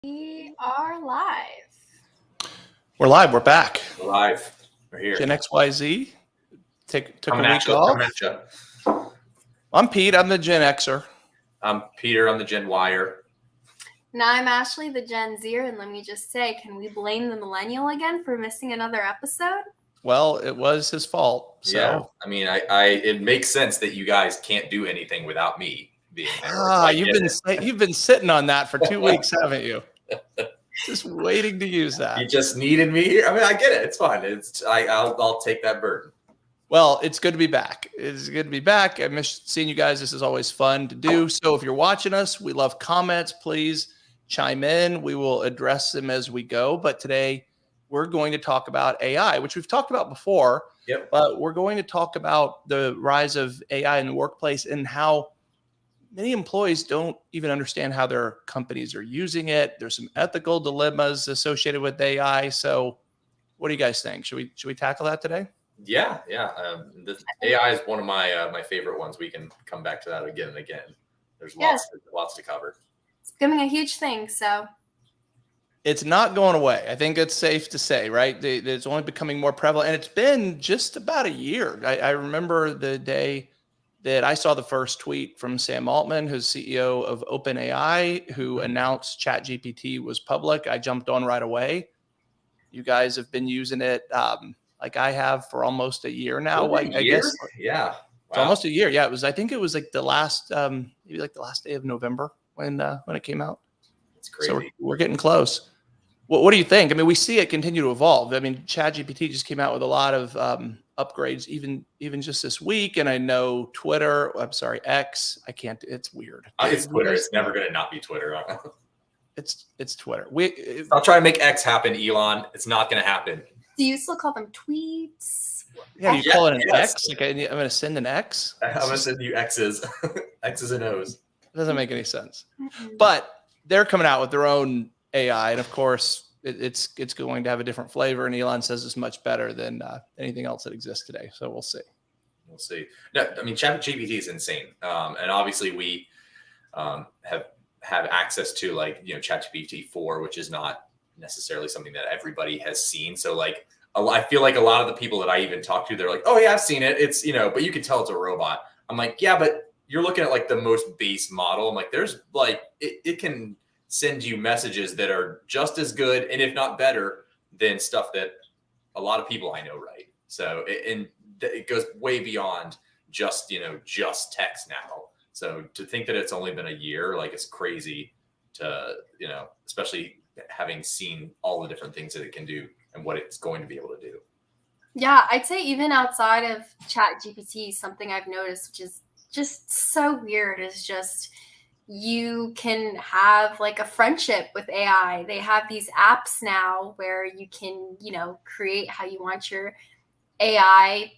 We are live. We're live. We're back. We're live. We're here. Gen XYZ. Took Coming a at week you, off. coming at you. I'm Pete. I'm the Gen Xer. I'm Peter. I'm the Gen Wire. Now I'm Ashley, the Gen Zer, and let me just say, can we blame the Millennial again for missing another episode? Well, it was his fault. So. Yeah. I mean, it makes sense that you guys can't do anything without me being there. You've been sitting on that for 2 weeks, haven't you? Just waiting to use that. You just needed me here. I mean, I get it. It's fine. I'll take that burden. Well, it's good to be back. It's good to be back. I miss seeing you guys. This is always fun to do. So if you're watching us, we love comments. Please chime in. We will address them as we go. But today we're going to talk about AI, which we've talked about before. Yep. But we're going to talk about the rise of AI in the workplace and how many employees don't even understand how their companies are using it. There's some ethical dilemmas associated with AI. So what do you guys think? Should we tackle that today? Yeah. The AI is one of my favorite ones. We can come back to that again and again. There's lots to cover. It's becoming a huge thing, so. It's not going away. I think it's safe to say, right? It's only becoming more prevalent. And it's been just about a year. I remember the day that I saw the first tweet from Sam Altman, who's CEO of OpenAI, who announced ChatGPT was public. I jumped on right away. You guys have been using it like I have for almost a year now. I guess. Yeah. Wow. It's almost a year. Yeah, I think it was like the last, maybe like the last day of November when it came out. It's crazy. So we're getting close. What do you think? I mean, we see it continue to evolve. I mean, ChatGPT just came out with a lot of upgrades, even just this week. And I know X. It's weird. It's Twitter. It's never going to not be Twitter. It's Twitter. I'll try to make X happen, Elon. It's not going to happen. Do you still call them tweets? Yeah, you call it an X? Like I'm going to send an X? I'm going to send you X's. X's and O's. It doesn't make any sense. But they're coming out with their own AI. And of course, it's going to have a different flavor. And Elon says it's much better than anything else that exists today. So we'll see. We'll see. No, I mean, ChatGPT is insane. And obviously we have access to ChatGPT 4, which is not necessarily something that everybody has seen. So I feel like a lot of the people that I even talk to, they're like, oh yeah, I've seen it. It's, but you can tell it's a robot. I'm like, yeah, but you're looking at the most base model. I'm like, there's it can send you messages that are just as good and if not better than stuff that a lot of people I know write. So it goes way beyond just text now. So to think that it's only been a year, it's crazy to, especially having seen all the different things that it can do and what it's going to be able to do. Yeah, I'd say even outside of ChatGPT, something I've noticed, which is just so weird, is just you can have a friendship with AI. They have these apps now where you can, create how you want your AI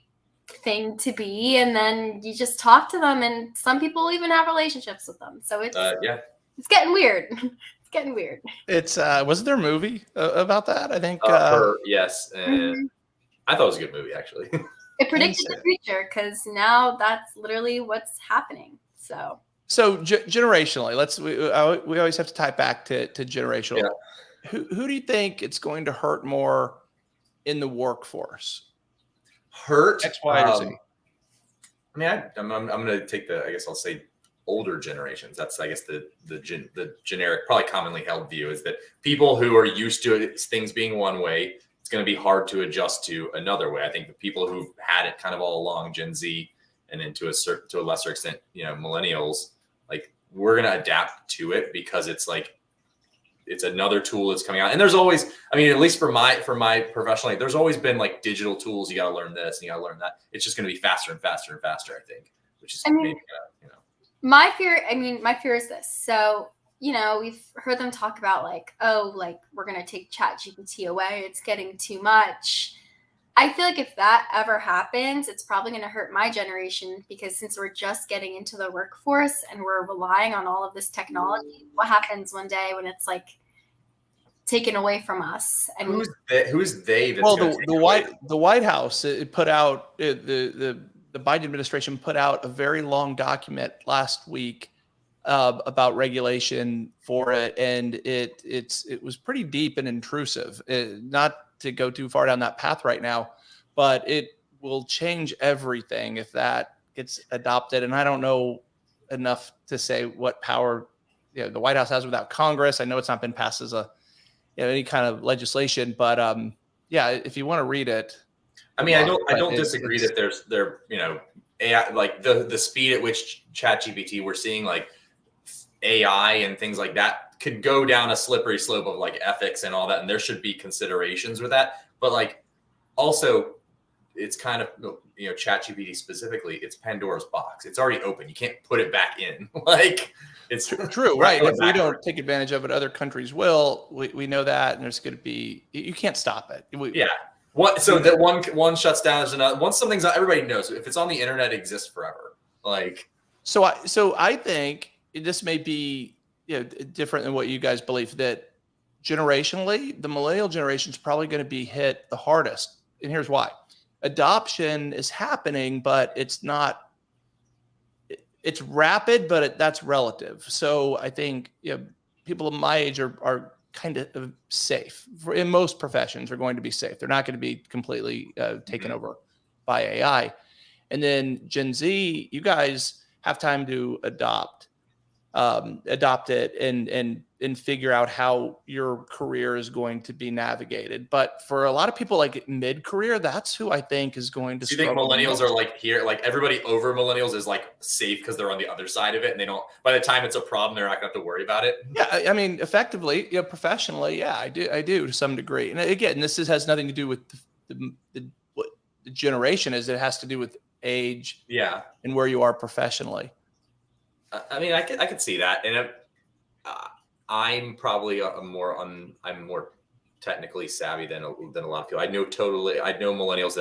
thing to be, and then you just talk to them, and some people even have relationships with them. So it's it's getting weird. It's getting weird. It's wasn't there a movie about that? I think Her, yes. And I thought it was a good movie, actually. It predicted the future because now that's literally what's happening. So generationally, we always have to tie it back to generational. Yeah. Who do you think it's going to hurt more in the workforce? Hurt X, Y, or Z. I mean, I'm going to take I guess I'll say older generations. That's, I guess, the generic, probably commonly held view is that people who are used to things being one way, it's going to be hard to adjust to another way. I think the people who've had it kind of all along, Gen Z, and then to a lesser extent, millennials, we're going to adapt to it because it's another tool that's coming out. And there's always, I mean, at least for my professionally, there's always been digital tools. You got to learn this and you got to learn that. It's just going to be faster and faster and faster, I think, which is maybe, my fear is this. So, we've heard them talk about we're going to take ChatGPT away. It's getting too much. I feel like if that ever happens, it's probably going to hurt my generation because since we're just getting into the workforce and we're relying on all of this technology, what happens one day when it's taken away from us? I mean, who's they? Well, the White House it put out the Biden administration put out a very long document last week about regulation for it, and it was pretty deep and intrusive. Not to go too far down that path right now, but it will change everything if that gets adopted. And I don't know enough to say what power the White House has without Congress. I know it's not been passed as any kind of legislation, but yeah, if you want to read it. I mean, I don't disagree that there AI, like the speed at which ChatGPT we're seeing, like AI and things like that could go down a slippery slope of like ethics and all that, and there should be considerations with that. But like also, it's kind of ChatGPT specifically, it's Pandora's box. It's already open. You can't put it back in. Like it's true, right? If we don't take advantage of it, other countries will. We know that, and there's going to be you can't stop it. Yeah. So that one shuts down, there's another. Once something's everybody knows if it's on the internet, it exists forever. Like so I think this may be different than what you guys believe, that generationally the millennial generation is probably going to be hit the hardest, and here's why. Adoption is happening, but it's not. It's rapid, but that's relative. So I think people of my age are kind of safe. In most professions are going to be safe. They're not going to be completely taken over by AI. And then Gen Z, you guys have time to adopt it and figure out how your career is going to be navigated. But for a lot of people like mid-career, that's who I think is going to. Do you think millennials are like here, like everybody over millennials is like safe because they're on the other side of it, and they don't, by the time it's a problem, they're not going to have to worry about it? Yeah, I mean, effectively, professionally, yeah, I do to some degree. And again, this has nothing to do with what the generation is. It has to do with age, and where you are professionally. I mean, I could see that, and I'm probably I'm more technically savvy than a lot of people. I know millennials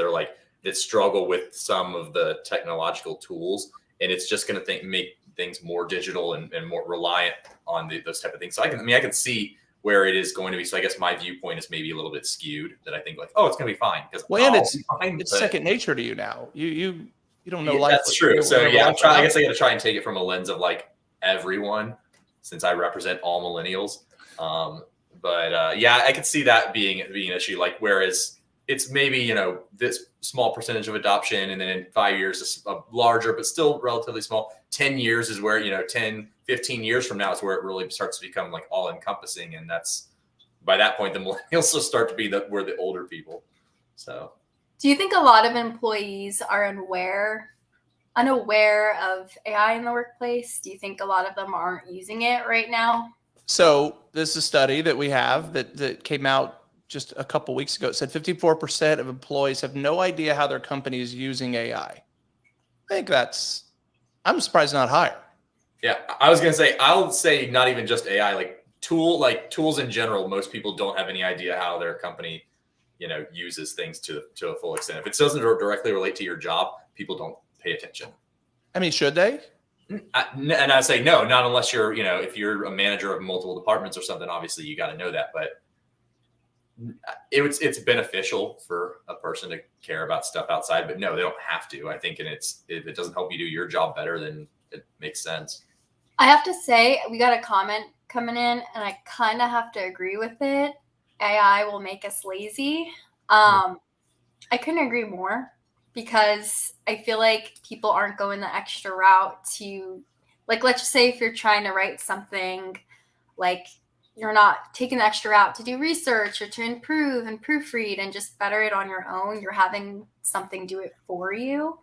that struggle with some of the technological tools, and it's just going to make things more digital and more reliant on those type of things. So I can see where it is going to be. So I guess my viewpoint is maybe a little bit skewed, that I think like, oh, it's going to be fine because it's second nature to you now. You don't know life. That's true. So yeah, I guess I got to try and take it from a lens of like everyone, since I represent all millennials. But yeah, I could see that being an issue. Like, whereas it's maybe this small percentage of adoption, and then in 5 years, it's a larger but still relatively small. 10 years is where 10, 15 years from now is where it really starts to become like all encompassing, and that's by that point the millennials will start to be we're the older people. So. Do you think a lot of employees are unaware of AI in the workplace? Do you think a lot of them aren't using it right now? So this is a study that we have that came out just a couple weeks ago. It said 54% of employees have no idea how their company is using AI. I think I'm surprised not higher. Yeah, I was going to say, I'll say not even just AI, like tools in general. Most people don't have any idea how their company uses things to a full extent. If it doesn't directly relate to your job, people don't pay attention. I mean, should they? And I say no, not unless you're, if you're a manager of multiple departments or something, obviously you got to know that. But it's beneficial for a person to care about stuff outside. But no, they don't have to. I think, if it doesn't help you do your job better, then it makes sense. I have to say, we got a comment coming in, and I kind of have to agree with it. AI will make us lazy. I couldn't agree more, because I feel like people aren't going the extra route to, like, let's just say if you're trying to write something, like you're not taking the extra route to do research or to improve and proofread and just better it on your own. You're having something do it for you.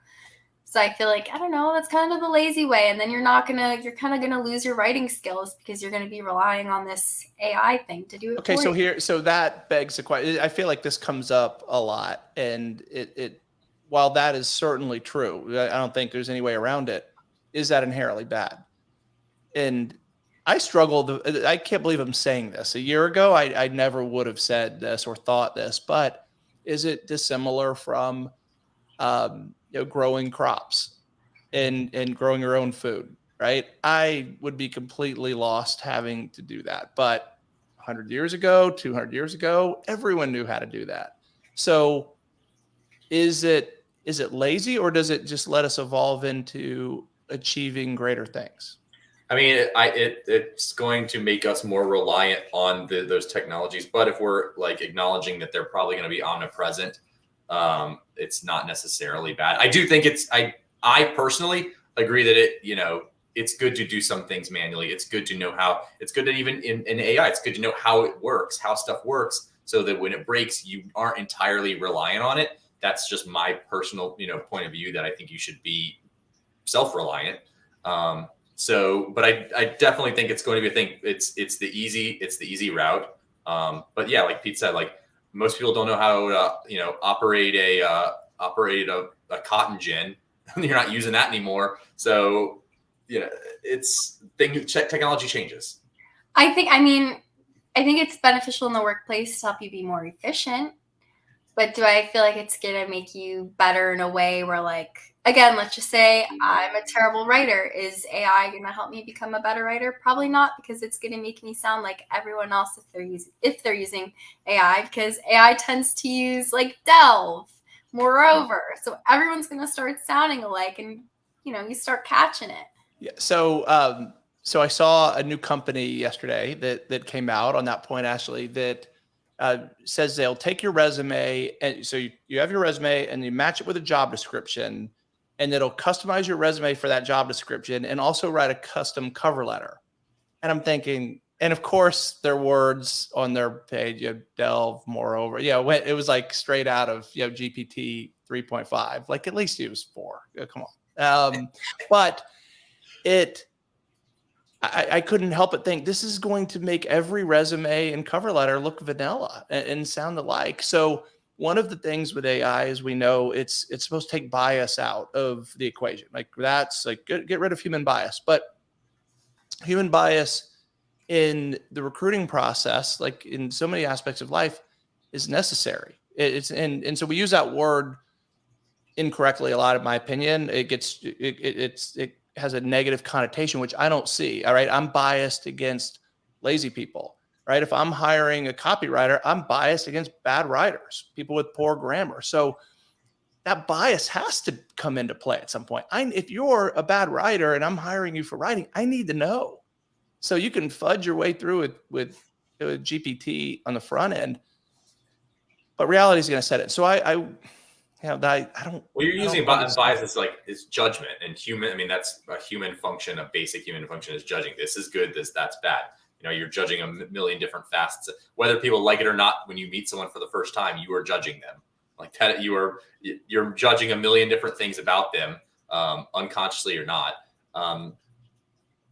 So I feel like, I don't know, that's kind of the lazy way. And then you're kind of going to lose your writing skills because you're going to be relying on this AI thing to do it for you. So that begs the question. I feel like this comes up a lot, and while that is certainly true, I don't think there's any way around it. Is that inherently bad? And I struggled. I can't believe I'm saying this. A year ago, I never would have said this or thought this, but is it dissimilar from growing crops and growing your own food, right? I would be completely lost having to do that. But 100 years ago, 200 years ago, everyone knew how to do that. So is it lazy, or does it just let us evolve into achieving greater things? I mean, it's going to make us more reliant on those technologies. But if we're like acknowledging that they're probably going to be omnipresent, it's not necessarily bad. I do think I personally agree that it's good to do some things manually. It's good to know how. It's good that even in AI, it's good to know how it works, how stuff works, so that when it breaks, you aren't entirely reliant on it. That's just my personal point of view, that I think you should be self-reliant. But I definitely think it's going to be a thing. It's the easy route. But yeah, like Pete said, like most people don't know how to operate a cotton gin. You're not using that anymore. So technology changes. I think it's beneficial in the workplace to help you be more efficient. But do I feel like it's going to make you better in a way where, like, again, let's just say I'm a terrible writer. Is AI going to help me become a better writer? Probably not, because it's going to make me sound like everyone else if they're using AI, because AI tends to use like delve, moreover. So everyone's going to start sounding alike, and you start catching it. Yeah. So I saw a new company yesterday that came out on that point, Ashley, that says they'll take your resume, and so you have your resume and you match it with a job description, and it'll customize your resume for that job description and also write a custom cover letter. And I'm thinking, and of course their words on their page, delve, moreover, it was like straight out of GPT 3.5, like at least use 4. Come on. But I couldn't help but think this is going to make every resume and cover letter look vanilla and sound alike. So one of the things with AI is we know it's supposed to take bias out of the equation. Like that's like get rid of human bias, but human bias in the recruiting process, like in so many aspects of life, is necessary. And so we use that word incorrectly a lot, in my opinion. It has a negative connotation, which I don't see. All right. I'm biased against lazy people, right? If I'm hiring a copywriter, I'm biased against bad writers, people with poor grammar. So that bias has to come into play at some point. If you're a bad writer and I'm hiring you for writing, I need to know. So you can fudge your way through it with GPT on the front end, but reality is going to set it. So I don't. Well, you're using bias is judgment and human. I mean, that's a human function. A basic human function is judging. This is good. That's bad. You're judging a million different facets. Whether people like it or not, when you meet someone for the first time, you are judging them like that. You're judging a million different things about them, unconsciously or not.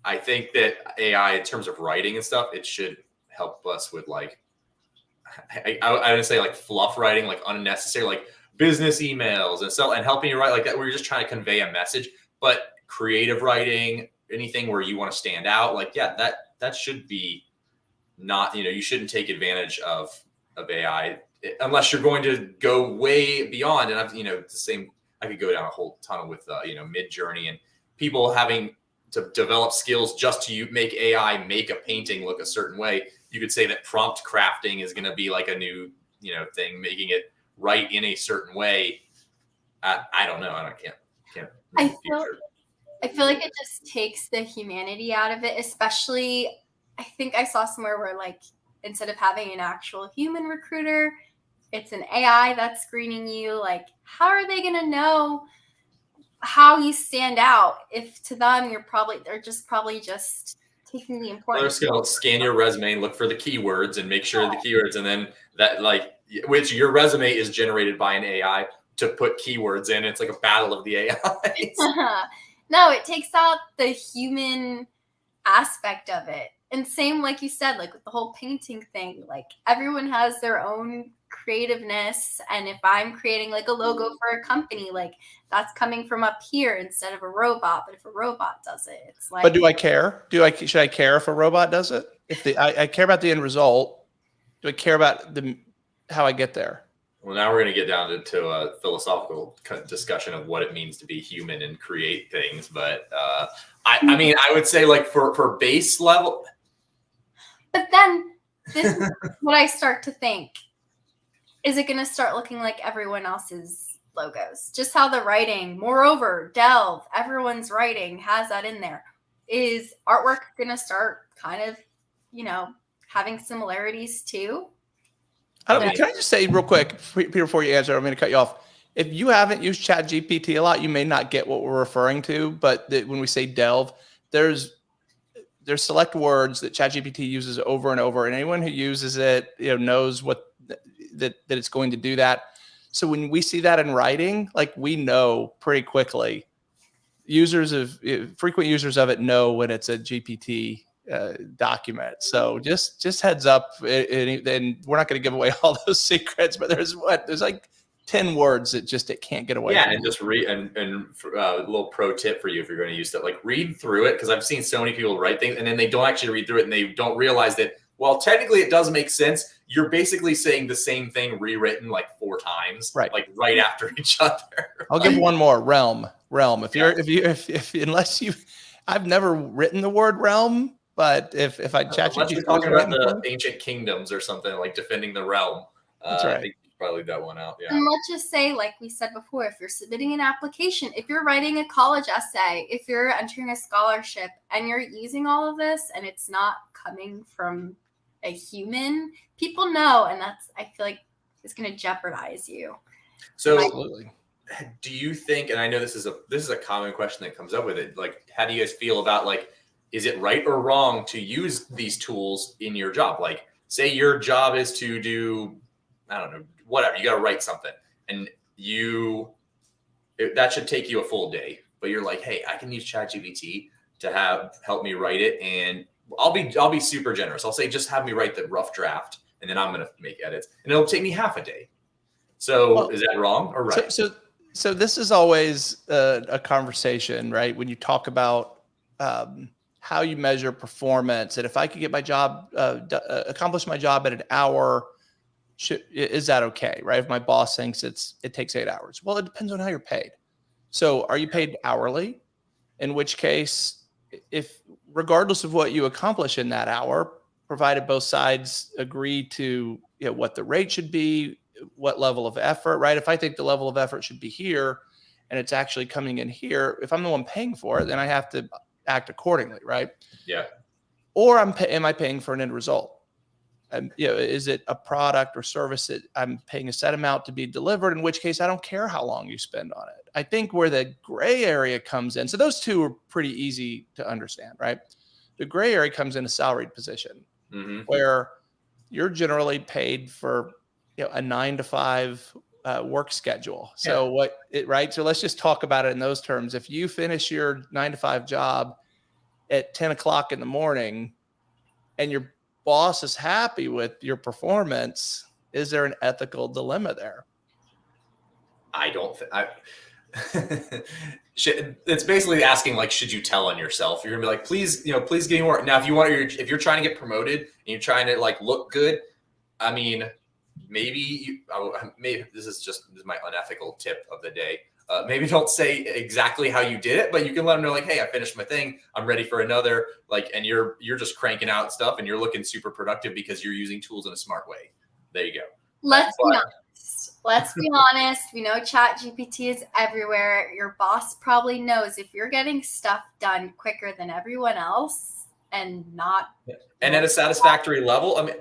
I think that AI, in terms of writing and stuff, it should help us with like, I would say like fluff writing, like unnecessary, like business emails and helping you write like that, where you're just trying to convey a message. But creative writing, anything where you want to stand out, like, that should be not, you shouldn't take advantage of AI unless you're going to go way beyond. And I've, the same, I could go down a whole tunnel with, Mid-Journey and people having to develop skills just to make AI make a painting look a certain way. You could say that prompt crafting is going to be like a new, thing, making it write in a certain way. I don't know. I can't. I feel like it just takes the humanity out of it, especially I think I saw somewhere where, like, instead of having an actual human recruiter, it's an AI that's screening you. Like, how are they going to know how you stand out if to them they're probably just taking the important. They're just going to scan your resume and look for the keywords and make sure the keywords, and then that, like, which your resume is generated by an AI to put keywords in. It's like a battle of the AI. No, it takes out the human aspect of it. And same, like you said, like with the whole painting thing, like everyone has their own creativeness. And if I'm creating like a logo for a company, like that's coming from up here instead of a robot. But if a robot does it, it's like. But do I care? Should I care if a robot does it? I care about the end result. Do I care about how I get there? Well, now we're going to get down to a philosophical discussion of what it means to be human and create things. But I mean, I would say like for base level. But then this is what I start to think. Is it going to start looking like everyone else's logos? Just how the writing, moreover, delve, everyone's writing has that in there. is artwork going to start kind of, having similarities too? Can I just say real quick, Peter, before you answer, I'm going to cut you off. If you haven't used ChatGPT a lot, you may not get what we're referring to. But when we say delve, there's select words that ChatGPT uses over and over, and anyone who uses it, knows that it's going to do that. So when we see that in writing, like, we know pretty quickly. Frequent users of it know when it's a GPT document. So just heads up, and we're not going to give away all those secrets, but there's like 10 words that it can't get away. Yeah, from and just read, and a little pro tip for you if you're going to use that, like, read through it, because I've seen so many people write things and then they don't actually read through it, and they don't realize that, well, technically it does make sense. You're basically saying the same thing rewritten like 4 times, right? Like right after each other. I'll give one more. Realm. I've never written the word realm, but if I chat unless you're talking about the ancient kingdoms or something, like defending the realm, that's right. I think you probably leave that one out. Yeah. And let's just say, like we said before, if you're submitting an application, if you're writing a college essay, if you're entering a scholarship, and you're using all of this, and it's not coming from a human, people know, and I feel like it's going to jeopardize you. So, absolutely. Do you think, and I know this is a common question that comes up with it, like, how do you guys feel about, like, is it right or wrong to use these tools in your job? Like, say your job is to do, I don't know, whatever, you got to write something, and that should take you a full day, but you're like, hey, I can use ChatGPT to help me write it, and I'll be super generous. I'll say, just have me write the rough draft, and then I'm going to make edits, and it'll take me half a day. So is that wrong or right? So this is always a conversation, right? When you talk about how you measure performance, and if I could get my job, accomplish my job at an hour, is that okay, right? If my boss thinks it takes 8 hours, well, it depends on how you're paid. So are you paid hourly? In which case, if regardless of what you accomplish in that hour, provided both sides agree to what the rate should be, what level of effort, right? If I think the level of effort should be here and it's actually coming in here, if I'm the one paying for it, then I have to act accordingly, right? Yeah. Or am I paying for an end result? Is it a product or service that I'm paying a set amount to be delivered, in which case I don't care how long you spend on it. I think where the gray area comes in, so those two are pretty easy to understand, right? The gray area comes in a salaried position, where you're generally paid for a 9 to 5 work schedule. So right? So let's just talk about it in those terms. If you finish your 9 to 5 job at 10 o'clock in the morning and your boss is happy with your performance, is there an ethical dilemma there? I don't think it's basically asking, like, should you tell on yourself? You're gonna be like, please give me more. Now, if you're trying to get promoted and you're trying to, like, look good, I mean, maybe this is my unethical tip of the day. Maybe don't say exactly how you did it, but you can let them know, like, hey, I finished my thing, I'm ready for another, like, and you're just cranking out stuff and you're looking super productive because you're using tools in a smart way. There you go. Let's be honest. We know ChatGPT is everywhere. Your boss probably knows if you're getting stuff done quicker than everyone else and at a satisfactory level. I mean,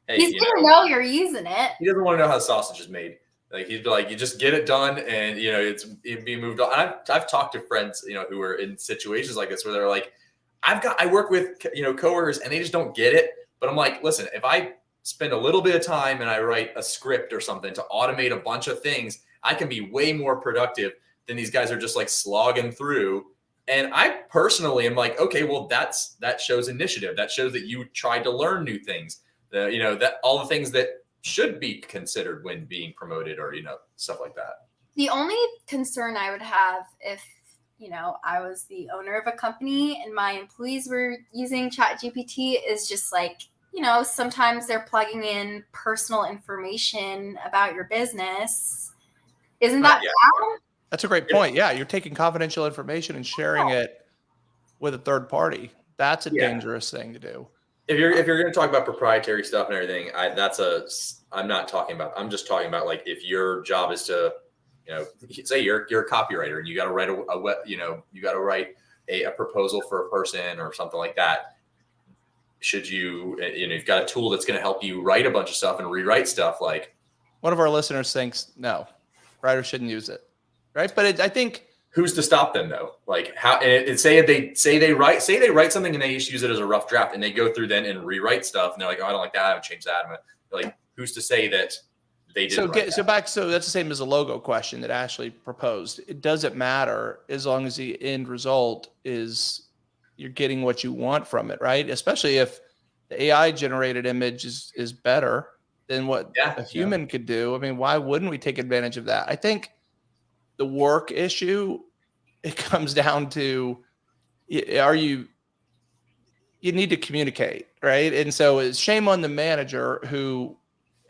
hey, he's gonna know you're using it. He doesn't want to know how the sausage is made. Like, he'd be like, you just get it done, and it'd be moved on. And I've talked to friends, who are in situations like this where they're like, I work with coworkers and they just don't get it. But I'm like, listen, if I spend a little bit of time and I write a script or something to automate a bunch of things, I can be way more productive than these guys are just, like, slogging through. And I personally am like, okay, well, that shows initiative. That shows that you tried to learn new things. That all the things that should be considered when being promoted, or stuff like that. The only concern I would have if I was the owner of a company and my employees were using ChatGPT is just, like, sometimes they're plugging in personal information about your business. Isn't that bad? That's a great point. Yeah, you're taking confidential information and sharing it with a third party. That's a dangerous thing to do. If you're going to talk about proprietary stuff and everything, I'm just talking about, like, if your job is to, say you're a copywriter and you got to write you got to write a proposal for a person or something like that, should you, you've got a tool that's going to help you write a bunch of stuff and rewrite stuff. Like, one of our listeners thinks no, writers shouldn't use it, right? But I think, who's to stop them though? Like, how? And say they write something and they just use it as a rough draft, and they go through then and rewrite stuff, and they're like, oh, I don't like that. I haven't changed that. Like, who's to say that they didn't? So that's the same as the logo question that Ashley proposed. It doesn't matter as long as the end result is you're getting what you want from it, right? Especially if the AI generated image is better than what a human could do. I mean, why wouldn't we take advantage of that? I think the work issue, it comes down to, you need to communicate, right? And so it's shame on the manager who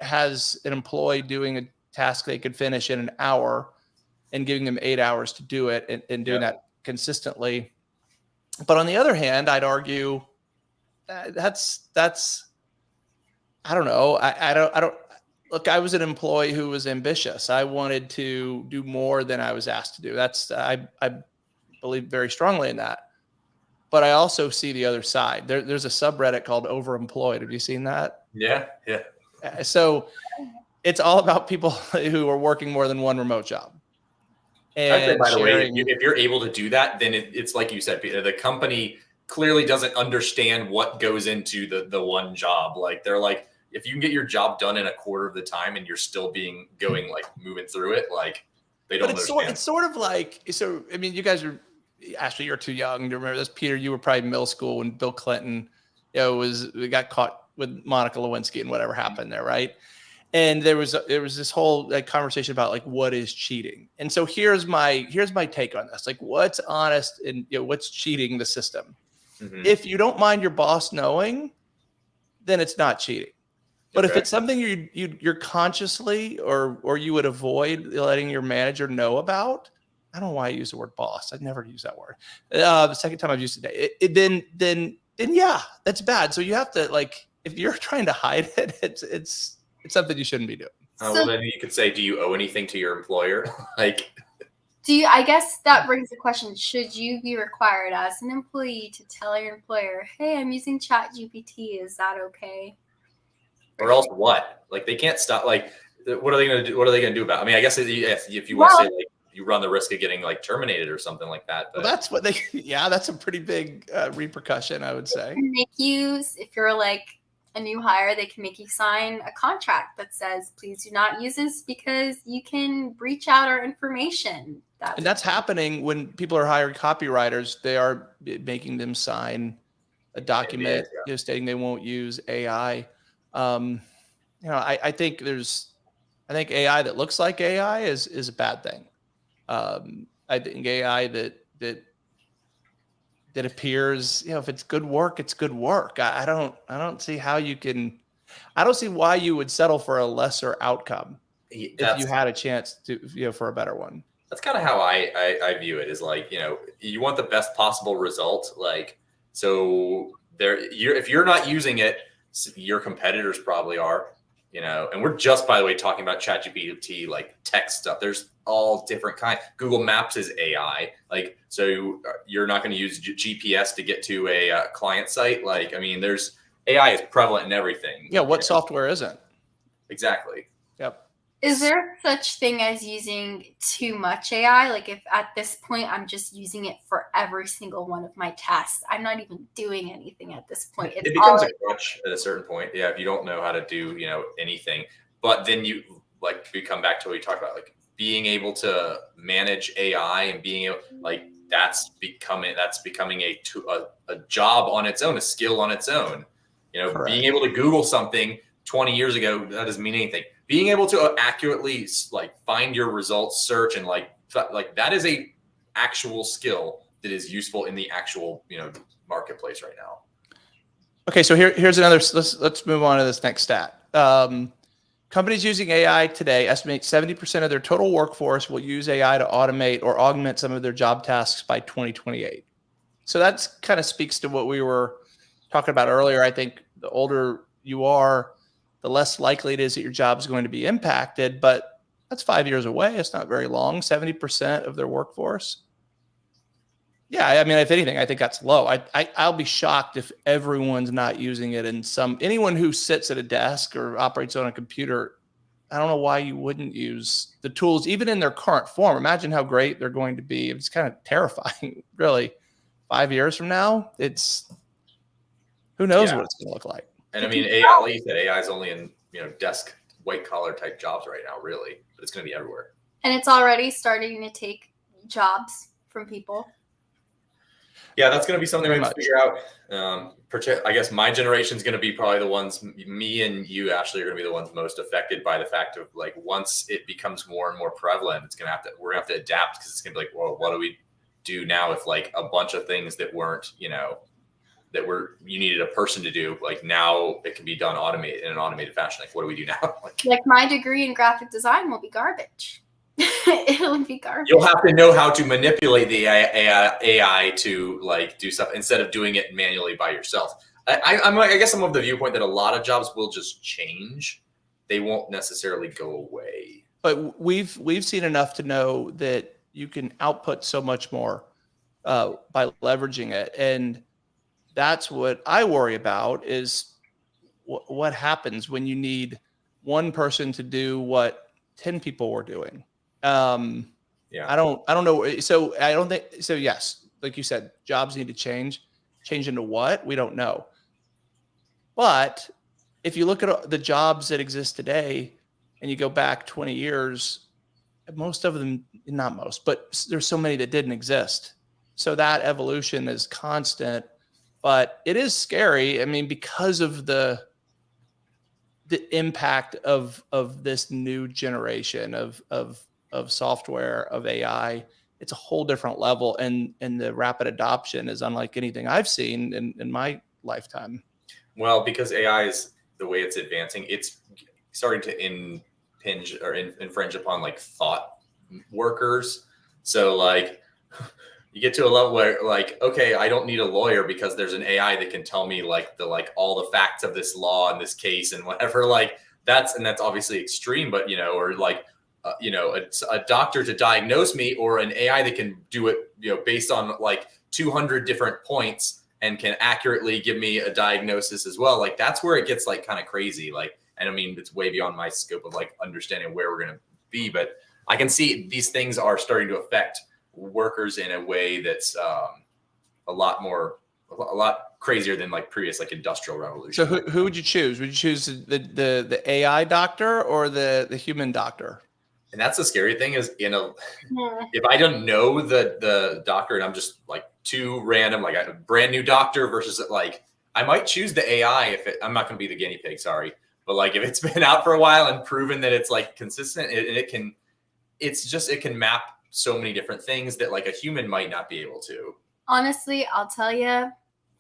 has an employee doing a task they could finish in an hour and giving them 8 hours to do it and doing that consistently. But on the other hand, I'd argue that's I don't know. I don't look, I was an employee who was ambitious. I wanted to do more than I was asked to do. I believe very strongly in that. But I also see the other side. There's a subreddit called Overemployed. Have you seen that? Yeah. So it's all about people who are working more than one remote job. And I'd say, by the way, if you're able to do that, then it's like you said, Peter, the company clearly doesn't understand what goes into the one job. Like, they're like, if you can get your job done in a quarter of the time and you're still moving through it, like, they don't understand. It's sort of like, so, I mean, you guys are, Ashley, you're too young to remember this. Peter, you were probably in middle school when Bill Clinton, we got caught with Monica Lewinsky and whatever happened there, right? And there was this whole conversation about like what is cheating. And so here's my take on this. Like, what's honest and what's cheating the system? Mm-hmm. If you don't mind your boss knowing, then it's not cheating. But if it's something you're consciously or you would avoid letting your manager know about, I don't know why I use the word boss. I've never used that word. The second time I've used it today. Then yeah, that's bad. So you have to, like, if you're trying to hide it, it's something you shouldn't be doing. Well, then you could say, do you owe anything to your employer? Like, I guess that brings the question, should you be required as an employee to tell your employer, hey, I'm using ChatGPT, is that okay? Or else what? Like, they can't stop. Like, what are they going to do? What are they going to do about it? I mean, I guess if you want to say, like, you run the risk of getting like terminated or something like that. But. Well, that's what that's a pretty big repercussion, I would say. Make you, if you're like a new hire, they can make you sign a contract that says, please do not use this because you can breach out our information. And that's happening when people are hiring copywriters. They are making them sign a document stating they won't use AI. I think AI that looks like AI is a bad thing. I think AI that appears, if it's good work, it's good work. I don't see how you can. I don't see why you would settle for a lesser outcome if you had a chance to, for a better one. That's kind of how I view it. Is like, you want the best possible result. Like, so if you're not using it, your competitors probably are. And we're just, by the way, talking about ChatGPT, like text stuff. There's all different kinds. Google Maps is AI. Like, so you're not going to use GPS to get to a client site. Like, I mean, there's AI is prevalent in everything. Yeah. What software isn't? Exactly. Yep. Is there such thing as using too much AI? Like, if at this point I'm just using it for every single one of my tasks, I'm not even doing anything at this point. It becomes a crutch at a certain point. Yeah, if you don't know how to do, anything. But then we come back to what we talked about, like being able to manage AI and being able, like, that's becoming a job on its own, a skill on its own. Correct. Being able to Google something 20 years ago, that doesn't mean anything. Being able to accurately find your results, search, and like that is a actual skill that is useful in the actual marketplace right now. Okay, so here's another. Let's move on to this next stat. Companies using AI today estimate 70% of their total workforce will use AI to automate or augment some of their job tasks by 2028. So that's kind of speaks to what we were talking about earlier. I think the older you are, the less likely it is that your job is going to be impacted, but that's 5 years away. It's not very long. 70% of their workforce. Yeah, I mean, if anything, I think that's low. I'll be shocked if everyone's not using it in anyone who sits at a desk or operates on a computer. I don't know why you wouldn't use the tools, even in their current form. Imagine how great they're going to be. It's kind of terrifying, really. 5 years from now, who knows what it's going to look like. And I mean, AI, like you said, AI is only in, desk white collar type jobs right now, really, but it's going to be everywhere. And it's already starting to take jobs from people. Yeah, that's going to be something we have to figure out. I guess my generation is going to be probably the ones, me and you, Ashley, are going to be the ones most affected by the fact of like, once it becomes more and more prevalent, we're going to have to adapt, because it's going to be like, well, what do we do now if like a bunch of things that weren't, you needed a person to do, like now it can be done in an automated fashion. Like, what do we do now? Like my degree in graphic design will be garbage. It'll be garbage. You'll have to know how to manipulate the AI to like do stuff instead of doing it manually by yourself. I guess I'm of the viewpoint that a lot of jobs will just change. They won't necessarily go away. But we've seen enough to know that you can output so much more by leveraging it, and that's what I worry about is what happens when you need one person to do what 10 people were doing. I don't know. So I don't think so. Yes. Like you said, jobs need to change into what? We don't know. But if you look at the jobs that exist today and you go back 20 years, most of them, not most, but there's so many that didn't exist. So that evolution is constant, but it is scary. I mean, because of the impact of this new generation of software, of AI, it's a whole different level. And the rapid adoption is unlike anything I've seen in my lifetime. Well, because AI is the way it's advancing, it's starting to impinge or infringe upon like thought workers. So like you get to a level where like, okay, I don't need a lawyer because there's an AI that can tell me like all the facts of this law in this case and whatever. Like that's obviously extreme, but or like a doctor to diagnose me, or an AI that can do it based on like 200 different points and can accurately give me a diagnosis as well. Like that's where it gets like kind of crazy. Like, and I mean, it's way beyond my scope of like understanding where we're going to be, but I can see these things are starting to affect workers in a way that's a lot crazier than like previous like industrial revolution. So who would you choose? Would you choose the AI doctor or the human doctor? And that's the scary thing is, if I don't know the doctor and I'm just like too random, like a brand new doctor versus like, I might choose the AI I'm not going to be the guinea pig, sorry. But like, if it's been out for a while and proven that it's like consistent and it can map so many different things that like a human might not be able to. Honestly, I'll tell you,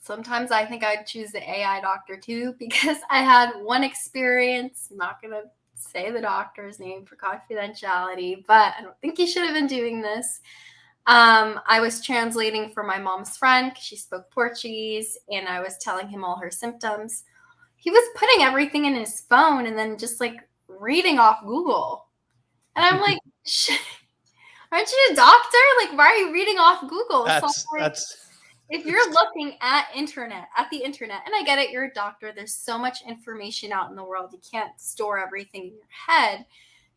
sometimes I think I'd choose the AI doctor too, because I had one experience. I'm not going to say the doctor's name for confidentiality, but I don't think he should have been doing this. I was translating for my mom's friend because she spoke Portuguese, and I was telling him all her symptoms. He was putting everything in his phone and then just like reading off Google. And I'm like, aren't you a doctor? Like, why are you reading off Google? If you're looking at the internet, and I get it, you're a doctor, there's so much information out in the world, you can't store everything in your head.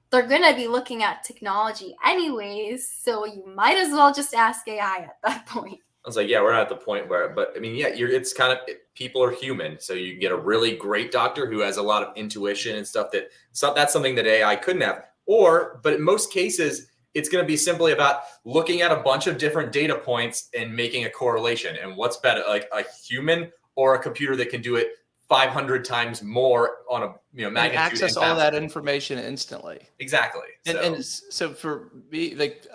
They're going to be looking at technology anyways, so you might as well just ask AI at that point. I was like, yeah, we're not at the point where, but I mean, yeah, it's kind of, people are human. So you can get a really great doctor who has a lot of intuition and stuff that's something that AI couldn't have. But in most cases, it's going to be simply about looking at a bunch of different data points and making a correlation. And what's better, like a human or a computer that can do it 500 times more on a magnitude, and access all that information instantly. Exactly. And so for me, like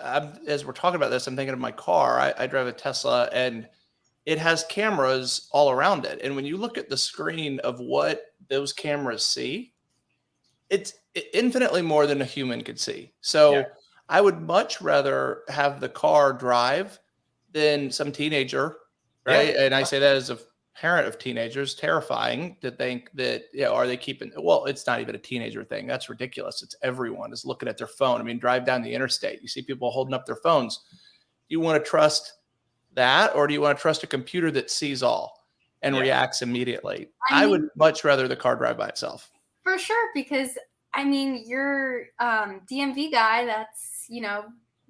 as we're talking about this, I'm thinking of my car. I drive a Tesla, and it has cameras all around it. And when you look at the screen of what those cameras see, it's infinitely more than a human could see. So yeah. I would much rather have the car drive than some teenager, right? Yeah. And I say that as a parent of teenagers, terrifying to think that, are they keeping, well, it's not even a teenager thing. That's ridiculous. It's everyone is looking at their phone. I mean, drive down the interstate. You see people holding up their phones. You want to trust that, or do you want to trust a computer that sees all and reacts immediately? I would much rather the car drive by itself. For sure, because I mean, your DMV guy that's,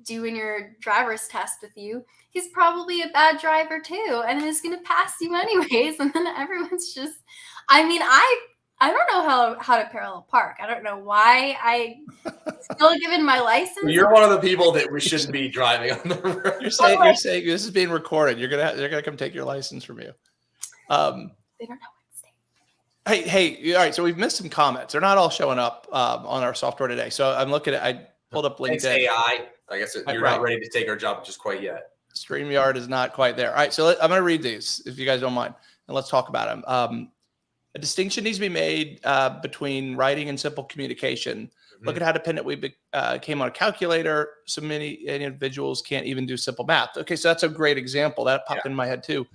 doing your driver's test with you, he's probably a bad driver too, and is going to pass you anyways. And then everyone's just, I mean, I don't know how to parallel park. I don't know why I still given my license. You're one of the people that we shouldn't be driving on the road. You're saying this is being recorded. They're gonna come take your license from you. They don't know what state. Hey, all right. So we've missed some comments. They're not all showing up on our software today. So I'm looking at. I pulled up LinkedIn. It's AI. I guess you're not ready to take our job just quite yet. StreamYard is not quite there. All right. So I'm going to read these if you guys don't mind, and let's talk about them. A distinction needs to be made between writing and simple communication. Mm-hmm. Look at how dependent we became on a calculator. So many individuals can't even do simple math. Okay, so that's a great example. That popped in my head too.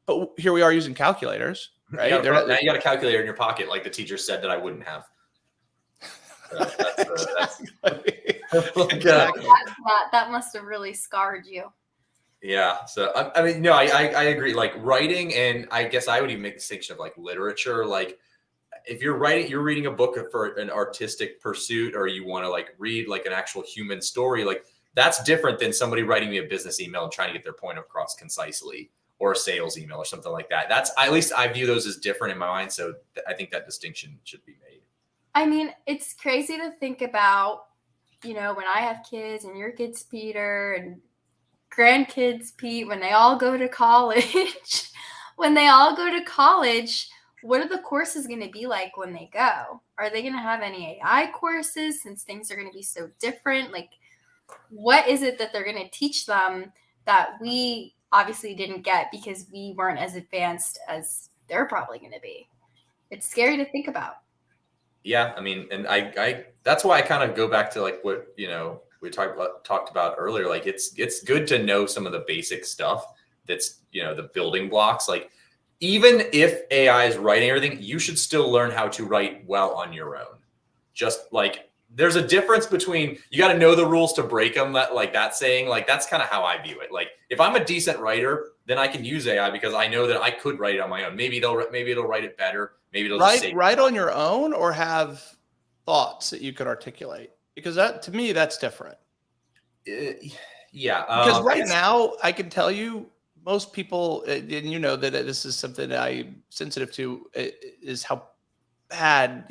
But here we are using calculators, right? Now you got a calculator in your pocket, like the teacher said that I wouldn't have. That must have really scarred you. Yeah. So I mean, no, I agree. Like writing, and I guess I would even make a distinction of like literature. Like if you're reading a book for an artistic pursuit, or you want to like read like an actual human story, like that's different than somebody writing me a business email and trying to get their point across concisely, or a sales email or something like that. That's, at least I view those as different in my mind. So I think that distinction should be made. I mean, it's crazy to think about, when I have kids and your kids, Peter, and grandkids, Pete, when they all go to college, what are the courses going to be like when they go? Are they going to have any AI courses, since things are going to be so different? Like, what is it that they're going to teach them that we obviously didn't get because we weren't as advanced as they're probably going to be? It's scary to think about. Yeah, I mean, and I that's why I kind of go back to like what we talked about earlier. Like it's good to know some of the basic stuff that's the building blocks. Like even if AI is writing everything, you should still learn how to write well on your own. Just like there's a difference between, you got to know the rules to break them. That saying, like that's kind of how I view it. Like if I'm a decent writer, then I can use AI because I know that I could write it on my own. Maybe it'll write it better. Maybe it'll write on your own, or have thoughts that you could articulate, because that, to me, that's different. Yeah. Because right now I can tell you most people, and that this is something that I'm sensitive to, is how bad,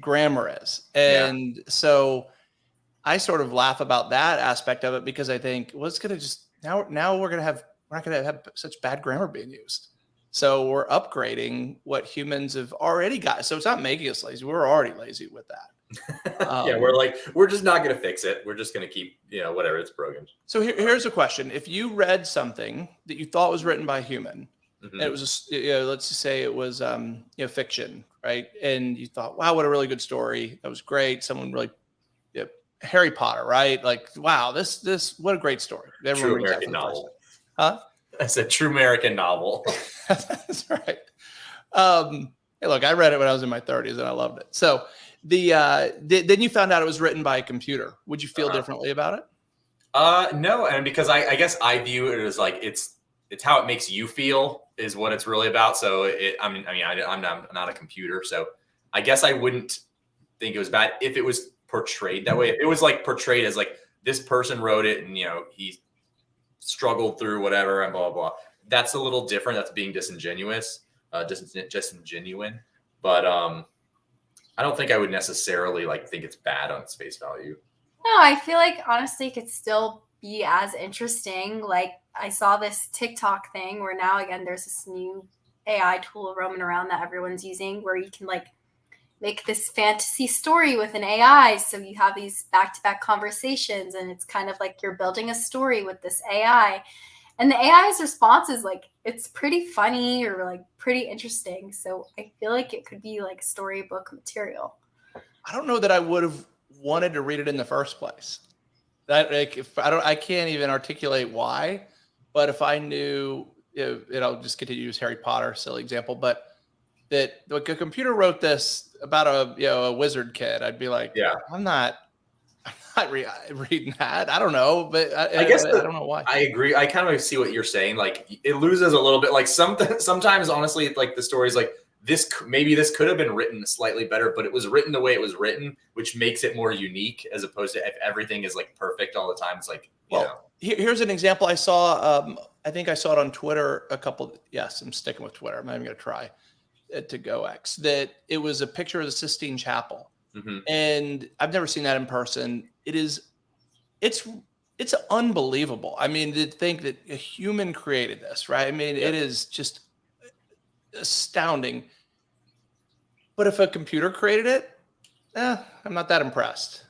grammar is. And so I sort of laugh about that aspect of it, because I think, well, it's going to just, now we're not going to have such bad grammar being used. So we're upgrading what humans have already got. So it's not making us lazy. We're already lazy with that. We're just not going to fix it. We're just going to keep, whatever, it's broken. So here's a question. If you read something that you thought was written by a human, and it was, let's just say it was, fiction, right? And you thought, wow, what a really good story. That was great. Someone really, Harry Potter, right? Like, wow, this, what a great story. True American novel. Huh? That's a true American novel. That's right. Hey, look, I read it when I was in my 30s and I loved it. So then you found out it was written by a computer. Would you feel differently about it? No, and because I guess I view it as like it's how it makes you feel is what it's really about. So I'm not a computer, so I guess I wouldn't think it was bad if it was portrayed that way. If it was like portrayed as like this person wrote it and he struggled through whatever and blah, blah, blah. That's a little different. That's being disingenuous, disingenuine. But I don't think I would necessarily think it's bad on its face value. No, I feel like honestly it could still be as interesting. Like I saw this TikTok thing where now again there's this new AI tool roaming around that everyone's using where you can make this fantasy story with an AI. So you have these back-to-back conversations and it's kind of like you're building a story with this AI. And the AI's response is it's pretty funny or pretty interesting. So I feel like it could be storybook material. I don't know that I would have wanted to read it in the first place. That I can't even articulate why, but if I knew, I'll just continue to use Harry Potter, silly example, but that a computer wrote this about a wizard kid, I'd be like, yeah, I'm not not reading that. I don't know, but I guess I don't know why. I agree. I kind of see what you're saying. Like it loses a little bit. Like sometimes, honestly, like the story's like maybe this could have been written slightly better, but it was written the way it was written, which makes it more unique as opposed to if everything is like perfect all the time. It's like, here's an example I saw. I think I saw it on Twitter Yes, I'm sticking with Twitter. I'm not even going to try to go X. That it was a picture of the Sistine Chapel. Mm-hmm. And I've never seen that in person. It's unbelievable. I mean, to think that a human created this, right? I mean, It is just astounding. But if a computer created it, I'm not that impressed,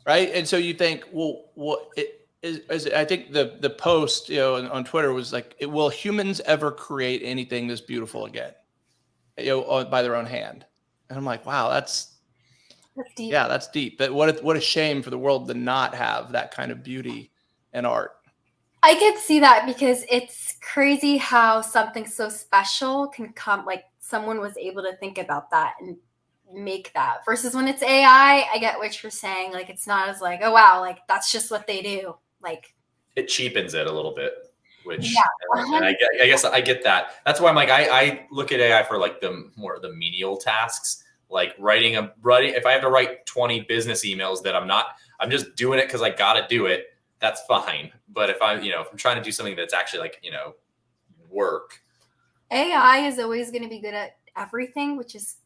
right? And so you think, well, what it is? I think the post, on Twitter was like, will humans ever create anything this beautiful again, by their own hand? And I'm like, wow, that's deep. Yeah, that's deep. But what a shame for the world to not have that kind of beauty and art. I could see that because it's crazy how something so special can come, like someone was able to think about that and make that versus when it's AI. I get what you're saying. Like, it's not as like, oh, wow, like that's just what they do. Like it cheapens it a little bit, which and I guess I get that. That's why I'm like, I look at AI for like the menial tasks. Like writing if I have to write 20 business emails that I'm just doing it because I got to do it, that's fine. But if I'm trying to do something that's actually like, work. AI is always going to be good at everything, which is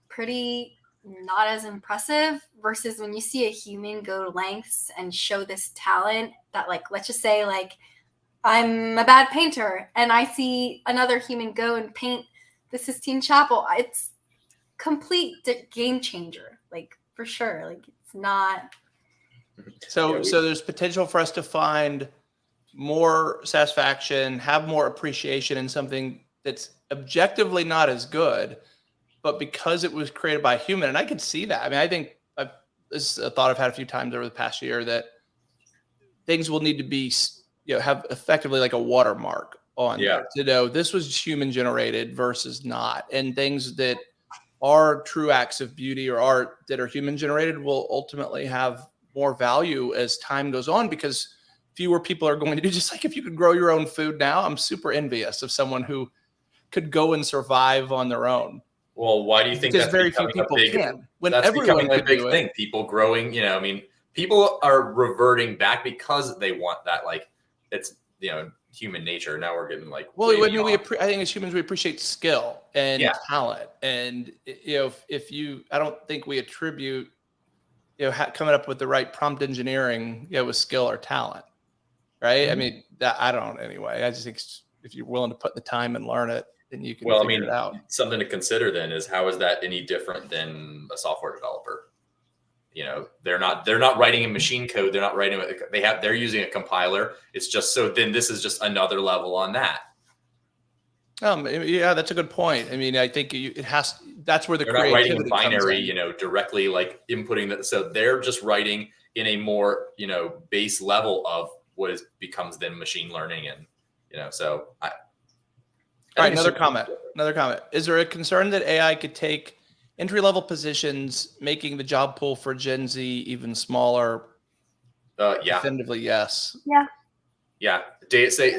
pretty not as impressive versus when you see a human go to lengths and show this talent that, like, let's just say like I'm a bad painter and I see another human go and paint the Sistine Chapel. It's complete game changer, like for sure. Like it's not. So there's potential for us to find more satisfaction, have more appreciation in something that's objectively not as good, but because it was created by a human. And I could see that. I mean, I think this is a thought I've had a few times over the past year, that things will need to be, have effectively like a watermark on there to know this was human generated versus not. And things that are true acts of beauty or art that are human generated will ultimately have more value as time goes on, because fewer people are going to do. Just like if you could grow your own food now, I'm super envious of someone who could go and survive on their own. Well, why do you think that's very few people can? When that's becoming a big thing. People growing, I mean, people are reverting back because they want that. Like it's, human nature. Now we're getting like, well, I think as humans, we appreciate skill and talent. And, I don't think we attribute, coming up with the right prompt engineering, with skill or talent. Right. Mm-hmm. I mean, I don't anyway. I just think if you're willing to put the time and learn it, then you can figure it out. Something to consider then is, how is that any different than a software developer? They're not writing in machine code. They're not writing. They're using a compiler. It's just so then this is just another level on that. Yeah, that's a good point. I mean, I think that's where the they're not writing in binary, directly like inputting that. So they're just writing in a more, base level of what becomes then machine learning. And, so all right. Another comment. Is there a concern that AI could take entry-level positions, making the job pool for Gen Z even smaller? Yeah. Definitively, yes. Yeah. Yeah. Say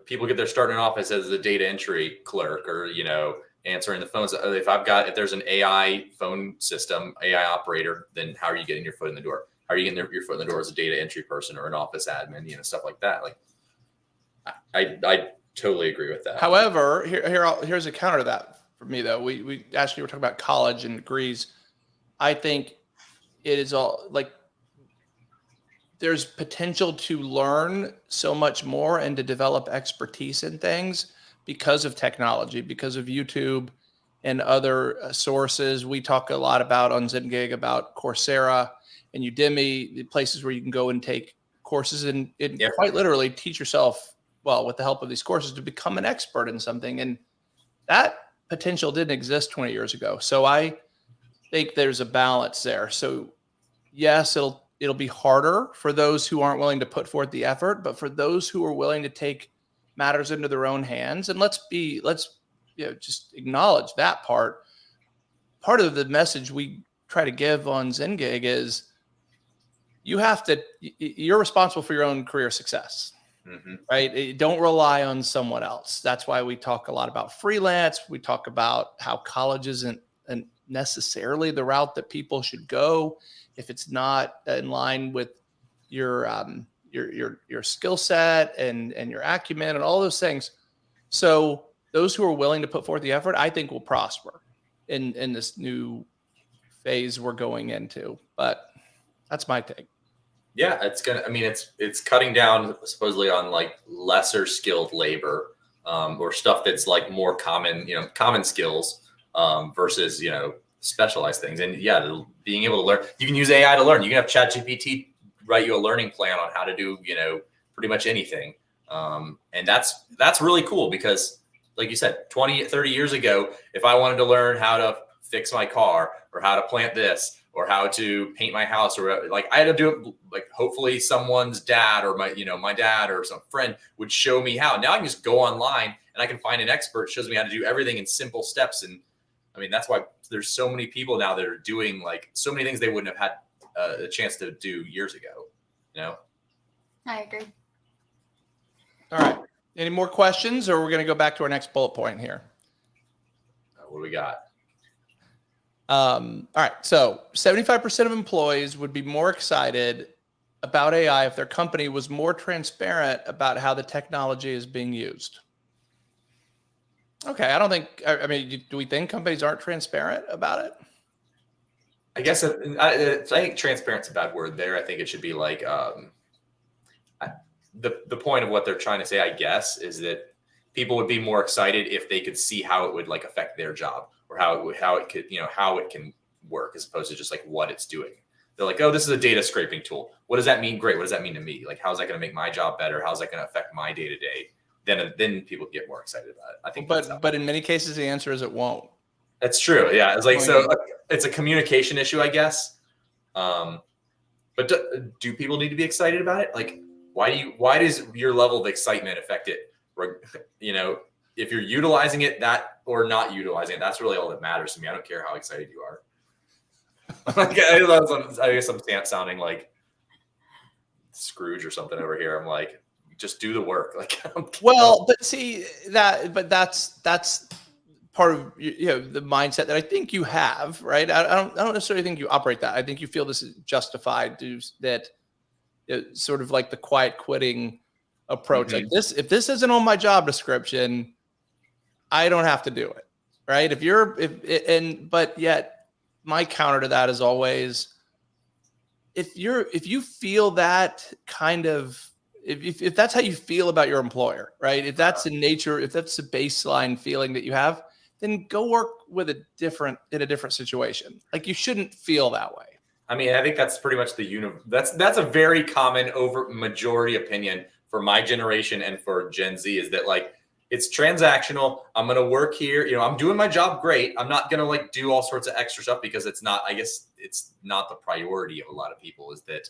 people get their start in an office as a data entry clerk or, answering the phones. If there's an AI phone system, AI operator, then how are you getting your foot in the door? How are you getting your foot in the door as a data entry person or an office admin, stuff like that? Like, I totally agree with that. However, here's a counter to that for me, though. We actually were talking about college and degrees. I think it is all like, there's potential to learn so much more and to develop expertise in things because of technology, because of YouTube and other sources. We talk a lot about on ZenGig about Coursera and Udemy, the places where you can go and take courses and quite literally teach yourself, with the help of these courses, to become an expert in something. And that potential didn't exist 20 years ago. So I think there's a balance there. So yes, it'll be harder for those who aren't willing to put forth the effort, but for those who are willing to take matters into their own hands, and let's just acknowledge that part of the message we try to give on ZenGig is you're responsible for your own career success. Right? Don't rely on someone else. That's why we talk a lot about freelance. We talk about how college isn't necessarily the route that people should go if it's not in line with your skill set and your acumen and all those things. So those who are willing to put forth the effort, I think, will prosper in this new phase we're going into. But that's my take. Yeah, it's cutting down supposedly on like lesser skilled labor, or stuff that's like more common skills, versus, specialized things. And yeah, being able to learn, you can use AI to learn. You can have ChatGPT write you a learning plan on how to do, pretty much anything. And that's really cool because, like you said, 20, 30 years ago, if I wanted to learn how to fix my car or how to plant this or how to paint my house, or like I had to do it, like hopefully someone's dad or my dad or some friend would show me how. Now I can just go online and I can find an expert shows me how to do everything in simple steps. And I mean, that's why there's so many people now that are doing like so many things they wouldn't have had a chance to do years ago. I agree. All right. Any more questions, or we're going to go back to our next bullet point here? What do we got? All right. So 75% of employees would be more excited about AI if their company was more transparent about how the technology is being used. Okay. I mean, do we think companies aren't transparent about it? I guess I think transparent's a bad word there. I think it should be like, the point of what they're trying to say, I guess, is that people would be more excited if they could see how it would like affect their job, or how it can work, as opposed to just like what it's doing. They're like, oh, this is a data scraping tool. What does that mean? Great. What does that mean to me? Like, how's that going to make my job better? How's that going to affect my day to day? Then people get more excited about it. I think, but in many cases, the answer is it won't. That's true. Yeah, it's like, so it's a communication issue, I guess. But do people need to be excited about it? Like, why does your level of excitement affect it? If you're utilizing it or not utilizing it, that's really all that matters to me. I don't care how excited you are. I guess I'm sounding like Scrooge or something over here. I'm like, just do the work. Like, well, but see that's part of the mindset that I think you have, right? I don't necessarily think you operate that. I think you feel this is justified that sort of like the quiet quitting approach. Mm-hmm. Like this, if this isn't on my job description, I don't have to do it, right? But yet my counter to that is always, if you feel that kind of, if that's how you feel about your employer, right? If that's in nature, if that's the baseline feeling that you have, then go work in a different situation. Like, you shouldn't feel that way. I mean, I think that's pretty much that's a very common majority opinion for my generation and for Gen Z, is that like, it's transactional. I'm going to work here. I'm doing my job great. I'm not going to like do all sorts of extra stuff because it's not the priority of a lot of people, is that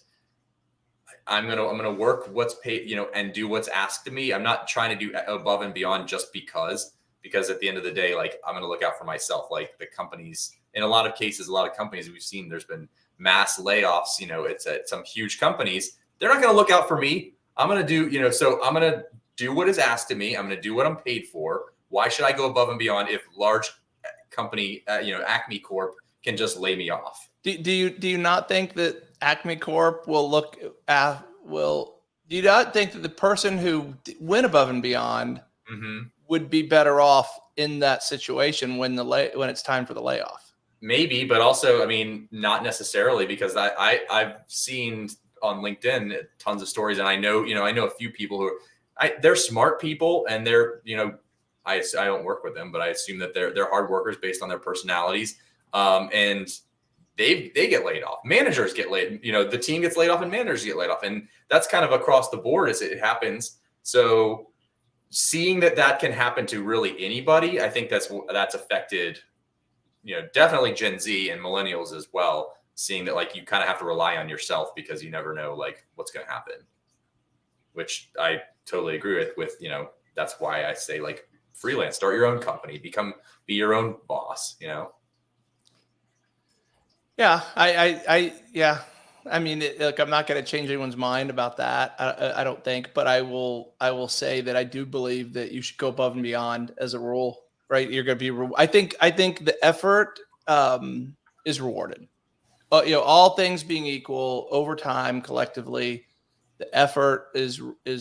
I'm going to work what's paid, and do what's asked of me. I'm not trying to do above and beyond just because at the end of the day, like, I'm going to look out for myself. Like, the companies, in a lot of cases, a lot of companies we've seen, there's been mass layoffs, it's at some huge companies. They're not going to look out for me. I'm going to do, so I'm going to do what is asked of me. I'm going to do what I'm paid for. Why should I go above and beyond if large company, Acme Corp can just lay me off? Do you not think that Acme Corp do you not think that the person who went above and beyond would be better off in that situation when it's time for the layoff? Maybe, but also, I mean, not necessarily, because I've seen on LinkedIn tons of stories, and I know a few people who they're smart people, and they're, I don't work with them, but I assume that they're hard workers based on their personalities. And they get laid off. Managers get laid, the team gets laid off and managers get laid off. And that's kind of across the board as it happens. So seeing that can happen to really anybody, I think that's affected, definitely Gen Z and millennials as well, seeing that like you kind of have to rely on yourself because you never know like what's going to happen, which I totally agree with, that's why I say like freelance, start your own company, be your own boss, Yeah, I mean, look, I'm not going to change anyone's mind about that. I don't think, but I will say that I do believe that you should go above and beyond as a rule, right? You're going to be, I think the effort is rewarded. All things being equal, over time, collectively, the effort is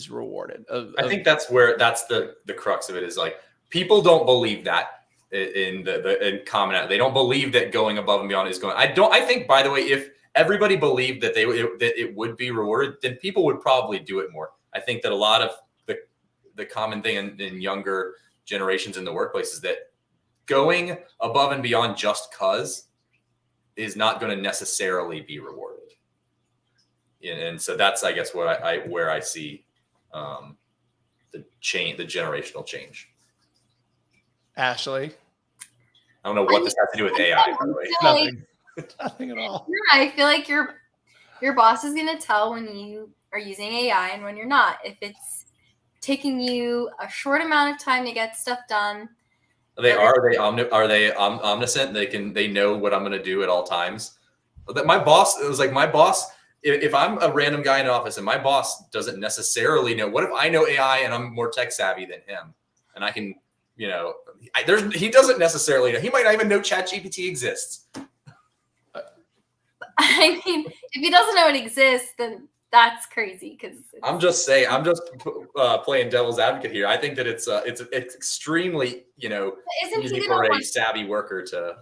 rewarded. I think that's the crux of it is like people don't believe that in common. They don't believe that going above and beyond is going. I think, by the way, if everybody believed that that it would be rewarded, then people would probably do it more. I think that a lot of the common thing in younger generations in the workplace is that going above and beyond just cause is not going to necessarily be rewarded. And so that's, I guess, where I see the generational change. Ashley, I don't know what this has to do with AI, by the way. Nothing. Nothing at all. Yeah, I feel like your boss is going to tell when you are using AI and when you're not. If it's taking you a short amount of time to get stuff done. Are they omniscient? They know what I'm going to do at all times. That my boss, it was like my boss. If I'm a random guy in an office and my boss doesn't necessarily know, what if I know AI and I'm more tech savvy than him, and I can, he doesn't necessarily know. He might not even know ChatGPT exists. I mean, if he doesn't know it exists, then that's crazy. Because I'm just saying, I'm just playing devil's advocate here. I think that it's extremely, easy for a savvy worker to.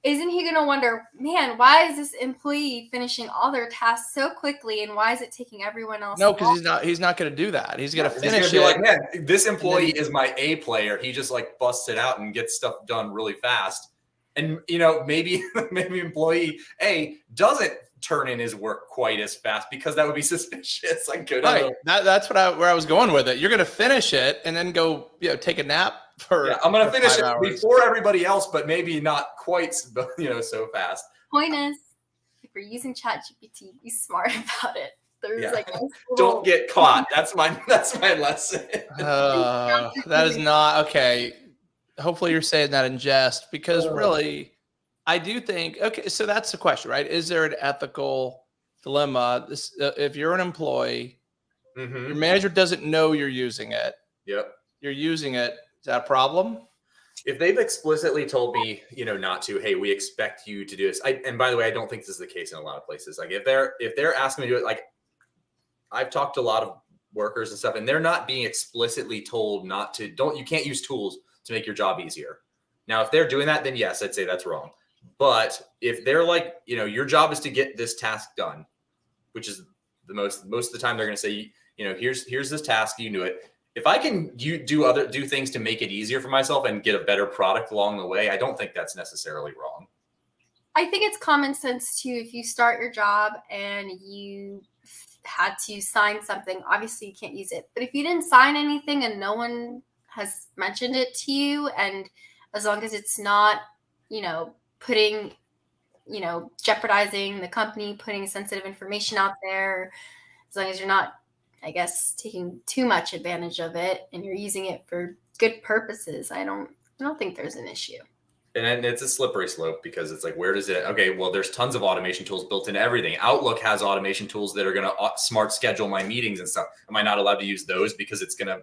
Isn't he going to wonder, man, why is this employee finishing all their tasks so quickly, and why is it taking everyone else? No, because he's not going to do that. He's going to finish it. Be like, man, this employee is my A player. He just like busts it out and gets stuff done really fast. And maybe employee A doesn't turn in his work quite as fast because that would be suspicious. Like, right. That's where I was going with it. You're going to finish it and then go, take a nap. I'm going to finish it before everybody else, but maybe not quite, so fast. Point is, if you're using ChatGPT, be smart about it. There's don't get caught. That's my lesson. That is not okay. Hopefully you're saying that in jest, because really, I do think, okay, so that's the question, right? Is there an ethical dilemma? If you're an employee, your manager doesn't know you're using it. Yep. You're using it. Is that a problem? If they've explicitly told me, not to, hey, we expect you to do this. And by the way, I don't think this is the case in a lot of places. Like if they're asking me to do it, like I've talked to a lot of workers and stuff, and they're not being explicitly told not to, you can't use tools to make your job easier. Now, if they're doing that, then yes, I'd say that's wrong. But if they're like, your job is to get this task done, which is most of the time they're going to say, here's this task, you do it. If I can do things to make it easier for myself and get a better product along the way, I don't think that's necessarily wrong. I think it's common sense too. If you start your job and you had to sign something, obviously you can't use it. But if you didn't sign anything and no one has mentioned it to you, and as long as it's not, putting, jeopardizing the company, putting sensitive information out there, as long as you're not, I guess, taking too much advantage of it and you're using it for good purposes, I don't think there's an issue. And it's a slippery slope, because it's like, where does it? Okay, well, there's tons of automation tools built into everything. Outlook has automation tools that are going to smart schedule my meetings and stuff. Am I not allowed to use those because it's going to?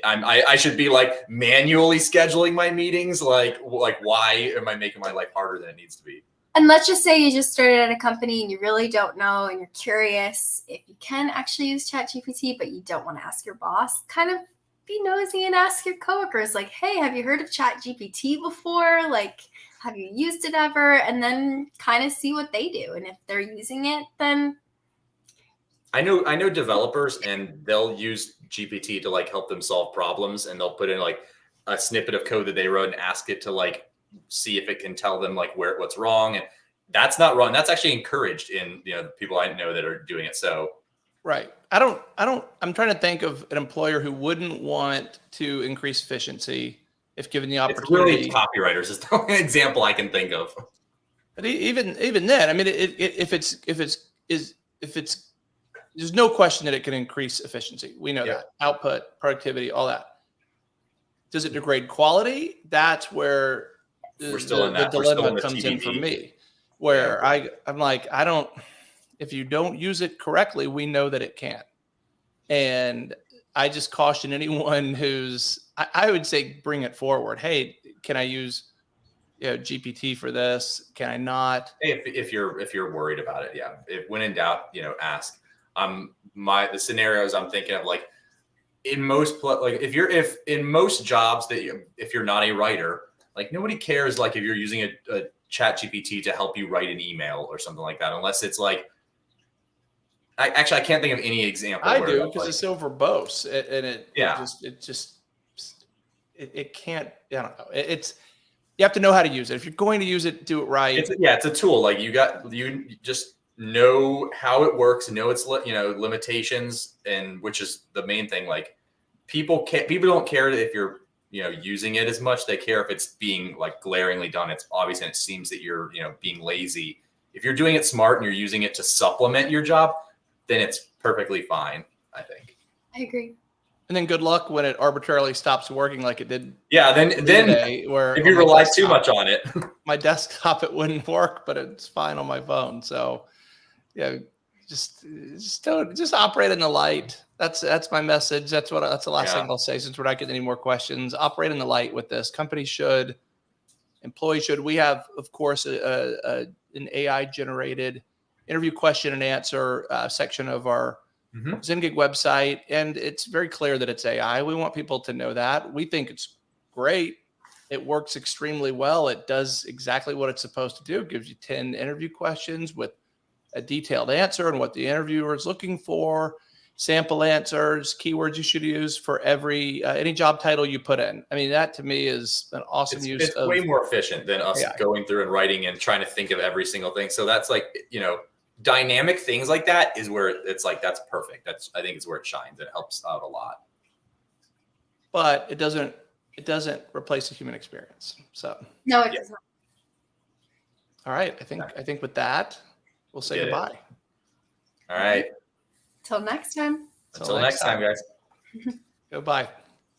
I should be like manually scheduling my meetings. Like why am I making my life harder than it needs to be? And let's just say you just started at a company and you really don't know and you're curious if you can actually use ChatGPT, but you don't want to ask your boss. Kind of be nosy and ask your coworkers, like, hey, have you heard of ChatGPT before? Like, have you used it ever? And then kind of see what they do. And if they're using it, then I know developers, and they'll use GPT to like help them solve problems, and they'll put in like a snippet of code that they wrote and ask it to like see if it can tell them like what's wrong. And that's not wrong. That's actually encouraged in the people I know that are doing it. So right. I'm trying to think of an employer who wouldn't want to increase efficiency if given the opportunity. It's really copywriters is the only example I can think of. But even then, I mean, if it's there's no question that it can increase efficiency. We know that. Output, productivity, all that. Does it degrade quality? That's where the dilemma comes in for me, where I'm like, I don't, if you don't use it correctly, we know that it can't. And I just caution anyone who's, I would say, bring it forward. Hey, can I use GPT for this? Can I not? If you're worried about it, yeah. If when in doubt, ask. The scenarios I'm thinking of, like in most if in most jobs if you're not a writer, like nobody cares, like if you're using a chat GPT to help you write an email or something like that, unless it's like, I can't think of any example. I do, because it's so verbose, and it can't. I don't know. You have to know how to use it. If you're going to use it, do it right. It's a tool. Like you just know how it works, know its limitations, and which is the main thing. Like people don't care if you're using it as much. They care if it's being like glaringly done. It's obvious, and it seems that you're being lazy. If you're doing it smart and you're using it to supplement your job, then it's perfectly fine, I think. I agree. And then good luck when it arbitrarily stops working like it did. Yeah, then today, where if you rely too much on it. My desktop, it wouldn't work, but it's fine on my phone. So yeah, just operate in the light. That's my message. That's the last thing I'll say, since we're not getting any more questions. Operate in the light with this. Companies should, employees should. We have, of course, an AI generated interview question and answer section of our Zengig website, and it's very clear that it's AI. We want people to know that. We think it's great. It works extremely well. It does exactly what it's supposed to do. It gives you 10 interview questions with a detailed answer and what the interviewer is looking for, sample answers, keywords you should use for every any job title you put in. I mean, that to me is an awesome use. It's way more efficient than us going through and writing and trying to think of every single thing. So that's like, dynamic things like that is where it's like, that's perfect. I think it's where it shines. It helps out a lot. But it doesn't replace the human experience. So no, it does not. All right. I think with that, we'll say goodbye. All right. Till next time. Until next time, guys. Goodbye.